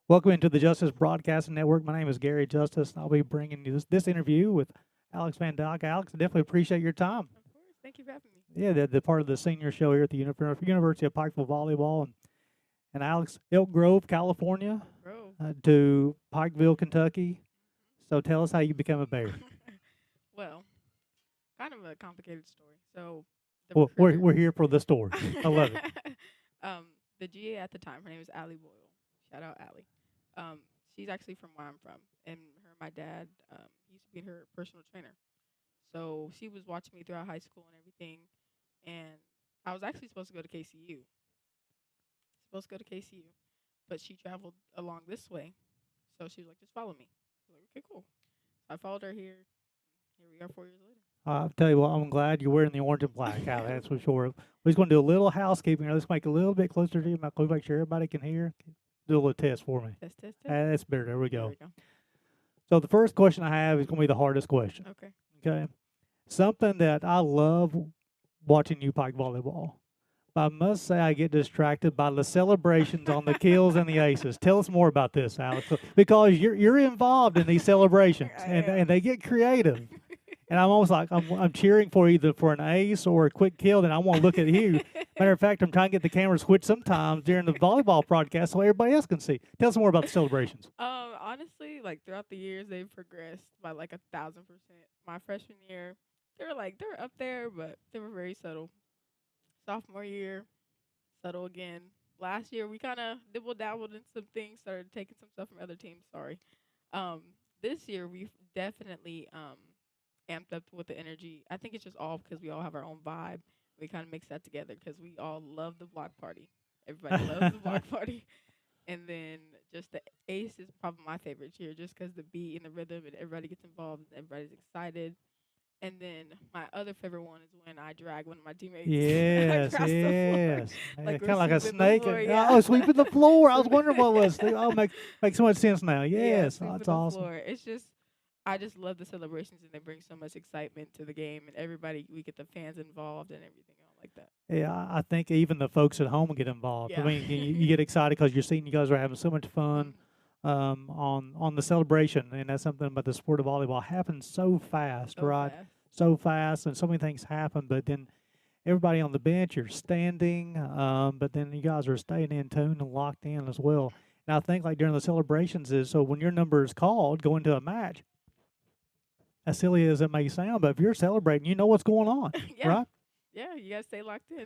Welcome into the Justice Broadcasting Network. My name is Gary Justice, and I'll be bringing you this interview with Alex Van Dyke. Alex, I definitely appreciate your time. Of course. Thank you for having me. Yeah, the part of the senior show here at the University of Pikeville Volleyball. And Alex, Elk Grove, California, Bro. to Pikeville, Kentucky. So tell us how you become a Bear. Well, kind of a complicated story. So, the Well, we're, recruiter, we're here for the story. I love it. the GA at the time, her name is Allie Boyle. Shout out Allie. Um, she's actually from where I'm from, and her and my dad used to be her personal trainer. So she was watching me throughout high school and everything, and I was actually supposed to go to KCU. Supposed to go to KCU, but she traveled along this way, so she was like, "Just follow me." I was like, "Okay, cool." So I followed her here. Here we are 4 years later. I'll tell you what, I'm glad you're wearing the orange and black, Alex, that's for sure. We're just going to do a little housekeeping. Let's make it a little bit closer to you. Make sure everybody can hear. Do a little test for me. Test, test, test. That's better. There we There go. we go. So the first question I have is going to be the hardest question. Okay. Okay, something that I love watching you pike volleyball. But I must say I get distracted by the celebrations on the kills and the aces. Tell us more about this, Alex, because you're involved in these celebrations I and am. they get creative. And I'm almost like I'm cheering for either for an ace or a quick kill. Then I want to look at you. Matter of fact, I'm trying to get the camera switched sometimes during the volleyball broadcast so everybody else can see. Tell us more about the celebrations. Honestly, like throughout the years, they've progressed by like 1,000%. My freshman year, they were up there, but they were very subtle. Sophomore year, subtle again. Last year, we kind of dibble dabbled in some things, started taking some stuff from other teams. Sorry. Um, this year we've definitely amped up with the energy. I think it's just all because we all have our own vibe. We kind of mix that together because we all love the block party. Everybody loves the block party. And then just the ace is probably my favorite cheer just because the beat and the rhythm and everybody gets involved and everybody's excited. And then my other favorite one is when I drag one of my teammates Yes, across the floor. yes. Like Kind we're of like a sweeping the snake. floor, yeah. Oh, sweeping the floor. I was Sweep- wondering what was. Oh, makes so much sense now. yeah, Yes, oh, sweeping that's the awesome. floor. It's just I just love the celebrations and they bring so much excitement to the game and everybody we get the fans involved and everything all like that. Yeah, I think even the folks at home get involved. I Yeah. mean, you get excited because you're seeing you guys are having so much fun Mhm. on the celebration, and that's something about the sport of volleyball happens so fast, So right? fast. So fast, and so many things happen. But then everybody on the bench, you're standing, but then you guys are staying in tune and locked in as well. And I think like during the celebrations is so when your number is called, going to a match, as silly as it may sound, but if you're celebrating, you know what's going on, Yeah. right? Yeah, you gotta stay locked in.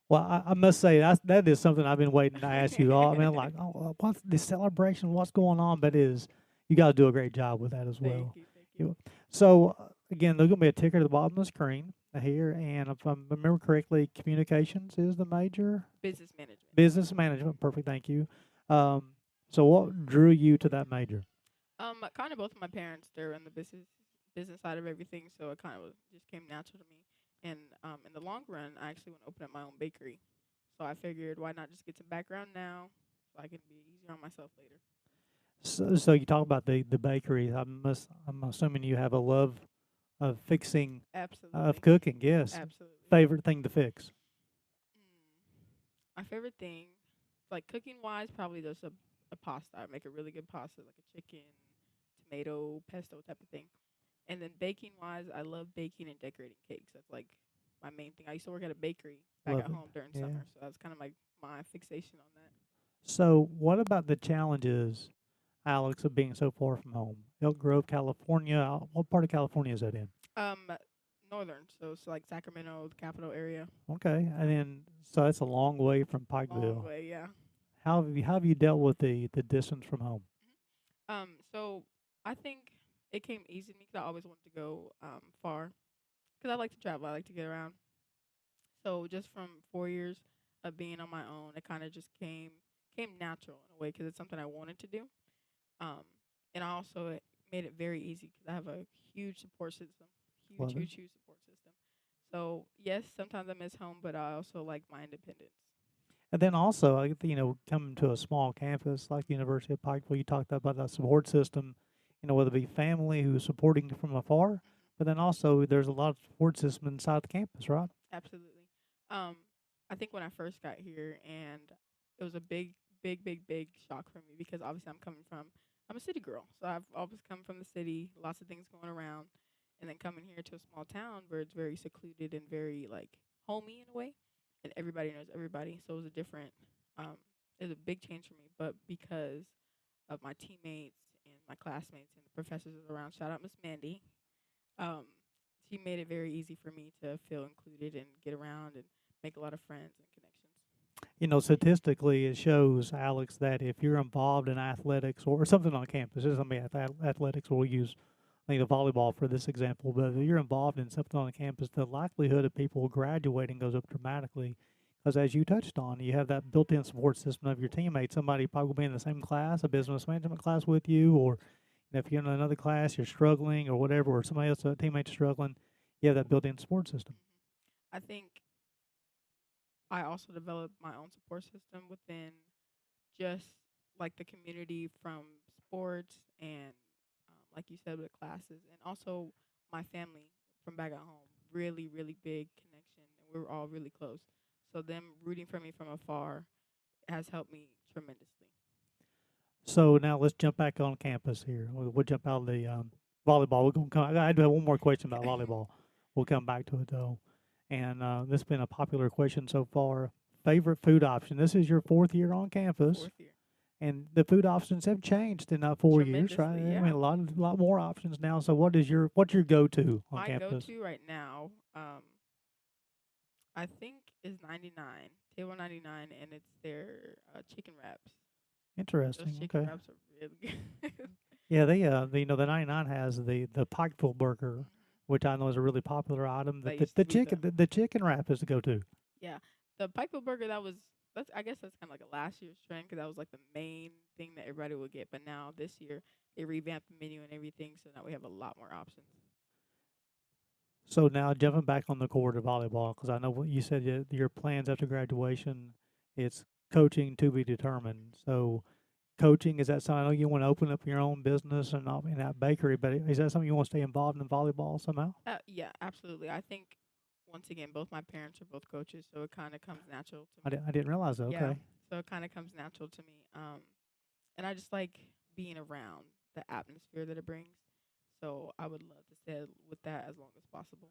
Well, I must say that is something I've been waiting to ask you all. I mean, like, oh, what's the celebration? What's going on? But is you guys do a great job with that as Thank well. you, thank you. So again, there's gonna be a ticker at the bottom of the screen here, and if I remember correctly, communications is the major. Business management. Business management, perfect. Thank you. Um, so what drew you to that major? Kind of both of my parents, they're in the business side of everything, so it kind of just came natural to me. And in the long run, I actually want to open up my own bakery. So I figured, why not just get some background now, so I can be easier on myself later. So you talk about the bakery. I'm assuming you have a love of fixing of Absolutely, cooking. Yes, absolutely. favorite thing to fix. My favorite thing, like cooking wise, probably just a pasta. I make a really good pasta, like a chicken, tomato, pesto type of thing. And then baking wise, I love baking and decorating cakes. That's like my main thing. I used to work at a bakery back Love at it. home during Yeah. summer, so that's kind of like my fixation on that. So what about the challenges, Alex, of being so far from home? Elk Grove, California. What part of California is that in? Um, Northern, so it's like Sacramento, the capital area. Okay, and then so that's a long way from Long Pikeville. way, yeah. How have you dealt with the distance from home? So I think it came easy to me because I always wanted to go far because I like to travel. I like to get around. So just from 4 years of being on my own, it kind of just came natural in a way because it's something I wanted to do. Um, and I also it made it very easy because I have a huge support system, huge, Love it. huge, huge support system. So yes, sometimes I miss home, but I also like my independence. And then also, coming to a small campus like the University of Pikeville, you talked about that support system, whether it be family who's supporting you from afar, but then also there's a lot of support system inside the campus, right? Absolutely. Um, I think when I first got here, and it was a big big shock for me because obviously I'm a city girl, so I've always come from the city, lots of things going around, and then coming here to a small town where it's very secluded and very like homey in a way, and everybody knows everybody. So um, it was a big change for me. But because of my teammates and my classmates and the professors around, shout out Miss Mandy, um, she made it very easy for me to feel included and get around and make a lot of friends and connections. Statistically, it shows, Alex, that if you're involved in athletics or something on campus, it doesn't mean athletics, we'll use, I think, the volleyball for this example, but if you're involved in something on campus, the likelihood of people graduating goes up dramatically. Because as you touched on, you have that built-in support system of your teammates. Somebody probably in the same class, a business management class with you, or if you're in another class, you're struggling or whatever, or somebody else, a teammate's struggling, you have that built-in support system. I think I also developed my own support system within just like the community from sports and like you said with classes and also my family from back at home. Really big connection and we were all really close. So them rooting for me from afar has helped me tremendously. So now let's jump back on campus here. We'll jump out of the volleyball. We're gonna come. I do have one more question about volleyball. We'll come back to it though. And this has been a popular question so far. Favorite food option? This is your fourth year on campus, Fourth year. and the food options have changed in that 4 years, right? Tremendously, I mean, yeah. a lot more options now. So what's your go-to on My campus? go-to right now, I think is 99, table 99, and it's their chicken wraps. Those Interesting. chicken Okay. wraps are really good. Yeah, the 99 has the Pikeville burger, which I know is a really popular item. That used to be the The chicken wrap is the go-to. yeah, the Pikeville burger that's I guess that's kind of like a last year's trend because that was like the main thing that everybody would get. But now this year they revamped the menu and everything, so now we have a lot more options. So now jumping back on the court of volleyball, because I know what you said, your plans after graduation, it's coaching to be determined. So coaching, is that something, I know you want to open up your own business and not in that bakery, but is that something you want to stay involved in volleyball somehow? Yeah, absolutely. I think once again, both my parents are both coaches, so it kind of comes natural to me. I didn't realize that. Yeah, Okay. so it kind of comes natural to me. And I just like being around the atmosphere that it brings. So I would love to stay with that as long as possible.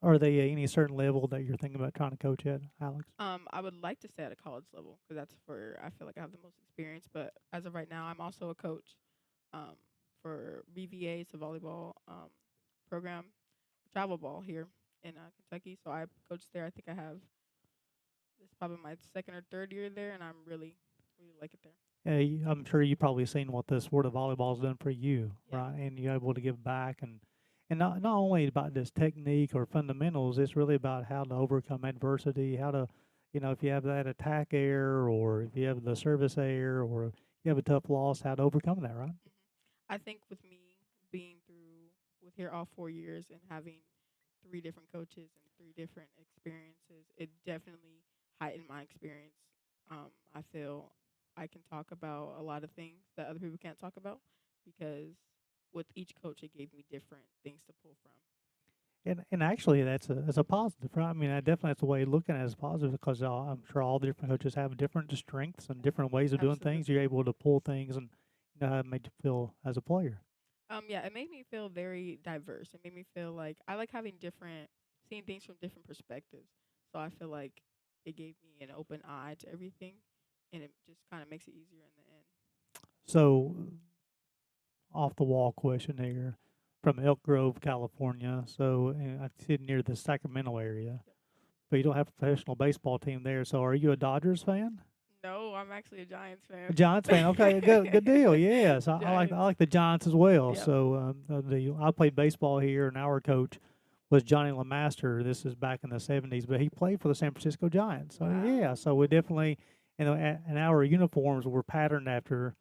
Are they any certain level that you're thinking about trying to coach at, Alex? I would like to stay at a college level because that's where I feel like I have the most experience. But as of right now, I'm also a coach um, for BVA, it's a volleyball program, travel ball here in Kentucky. So I coach there. I think I have this is probably my second or third year there, and I'm really like it there. I'm sure you've probably seen what the sport of volleyball's done for you, Yeah, right? And you're able to give back, and not only about this technique or fundamentals, it's really about how to overcome adversity, how to, if you have that attack error or if you have the service error or if you have a tough loss, how to overcome that, right? I think with me being with here all 4 years and having three different coaches and three different experiences, it definitely heightened my experience. I feel I can talk about a lot of things that other people can't talk about because with each coach, it gave me different things to pull from. And actually, that's a positive, right? I mean, I definitely that's the way of looking at it as positive because I'm sure all the different coaches have different strengths and different ways of doing things. Absolutely. You're able to pull things and how it made you feel as a player. Yeah, it made me feel very diverse. It made me feel like I like having seeing things from different perspectives. So I feel like it gave me an open eye to everything, and it just kind of makes it easier in the end. So, off the wall question here from Elk Grove, California. So, I sit near the Sacramento area, Yep. but you don't have a professional baseball team there. So, are you a Dodgers fan? No, I'm actually a Giants A fan. Giants fan. Okay, good deal. Yes, I Giants. like the Giants as well. Yep. So, the I played baseball here, and our coach was Johnny LeMaster. This is back in the '70s, but he played for the San Francisco Giants. So yeah, Wow. so we definitely, and our uniforms were patterned after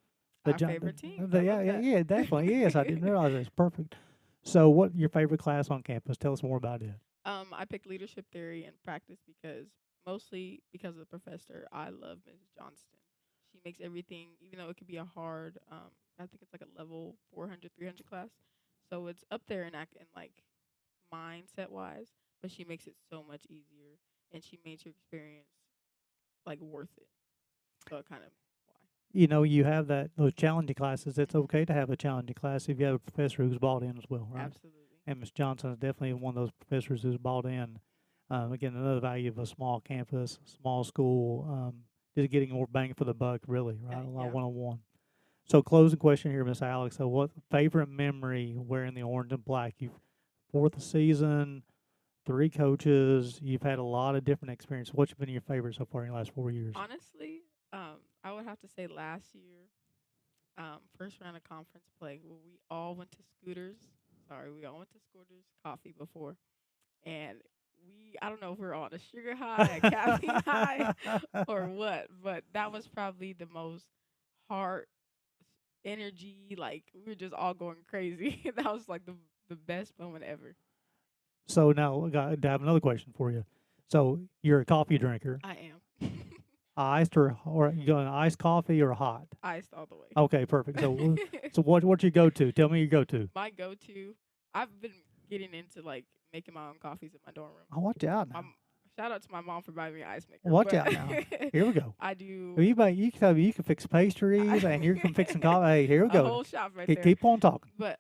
Our favorite teams. I yeah, love that. yeah, definitely. Yes, I didn't realize that's perfect. So, what your favorite class on campus? Tell us more about it. I picked leadership theory and practice because mostly because of the professor. I love Mrs. Johnston. She makes everything, even though it could be a hard, I think it's like a level 400, 300 class. So it's up there in like mindset wise, but she makes it so much easier and she makes your experience like worth it. So it kind of you have those challenging classes. It's okay to have a challenging class if you have a professor who's bought in as well, right? Absolutely. And Ms. Johnson is definitely one of those professors who's bought in. Again, another value of a small campus, small school, just getting more bang for the buck, really, right? A lot Yeah. one-on-one. So, closing question here, Miss Alex. So, what favorite memory wearing the orange and black? You've fourth season, three coaches. You've had a lot of different experiences. What's been your favorite so far in the last 4 years? Honestly, I would have to say last year, first round of conference play, where we all went to Scooters. Sorry, we all went to Scooters Coffee before, and I don't know if we are on a sugar high, a caffeine high, or what, but that was probably the most heart energy. Like we were just all going crazy. That was like the best moment ever. So now I have another question for you. So you're a coffee drinker, I am iced or you going iced coffee or hot? iced all the way. Okay, perfect. So what's your go-to? Tell me your go-to. My go-to. I've been getting into like making my own coffees in my dorm room. Oh, watch out now. Shout out to my mom for buying me an ice maker. Watch out now. Here we go. I do Well, you can tell me you can fix pastries and you can fix some coffee. Hey, here we a go. whole shop right there. Keep on talking. But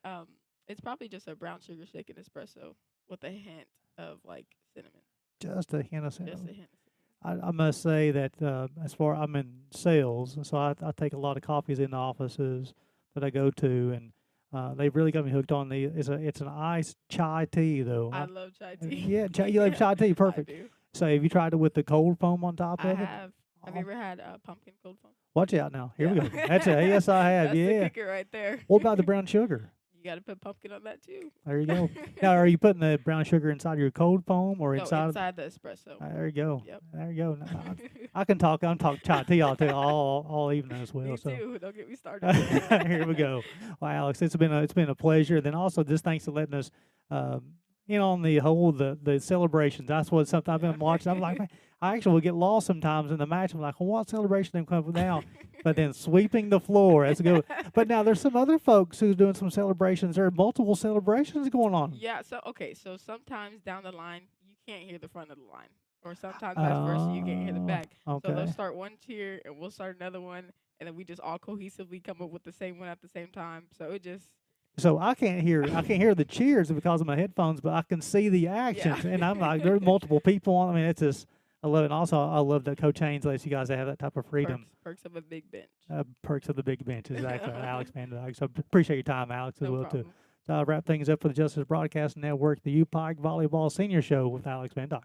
it's probably just a brown sugar shaken espresso with a hint of like cinnamon. Just a hint of Just a cinnamon. hint of cinnamon. I must say that as far I'm in sales, so I take a lot of coffees in the offices that I go to, and they've really got me hooked on the. It's an iced chai tea though. I love chai tea. Yeah, you love chai tea, perfect. I do. So have you tried it with the cold foam on top I of it? have. Have you ever had pumpkin cold foam? Watch out now. Here we Yeah. go. That's it. Yes, I have. That's the Yeah. kicker right there. What about the brown sugar? You got to put pumpkin on that too. There you go. Now, are you putting the brown sugar inside your cold foam or No, inside? inside the espresso. There you go. Yep. There you go. Now, I can talk. I'm talking chai tea all evening as well. Me So too. Don't get me started. here we go. Well, Alex, it's been a pleasure. Then also just thanks for letting us, on the whole the celebrations. That's what something I've been watching. I'm like, man, I actually will get lost sometimes in the match. I'm like, well, what celebration them come up with now? But then sweeping the floor, that's good. But now there's some other folks who's doing some celebrations. There are multiple celebrations going on. Yeah. So okay. So sometimes down the line you can't hear the front of the line, or sometimes vice versa you can't hear the back. Okay. So they'll start one cheer and we'll start another one, and then we just all cohesively come up with the same one at the same time. So it just So I can't hear the cheers because of my headphones, but I can see the actions, and I'm like, there's multiple people on. I mean, it's just I love it. And also, I love that Coach Haynes lets you guys have that type of freedom. perks of a big bench. Perks of the big bench, exactly. Alex Van Dyke. So appreciate your time, Alex, as No well problem. too. So I'll wrap things up for the Justice Broadcast Network, the UPike Volleyball Senior Show with Alex Van Dyke.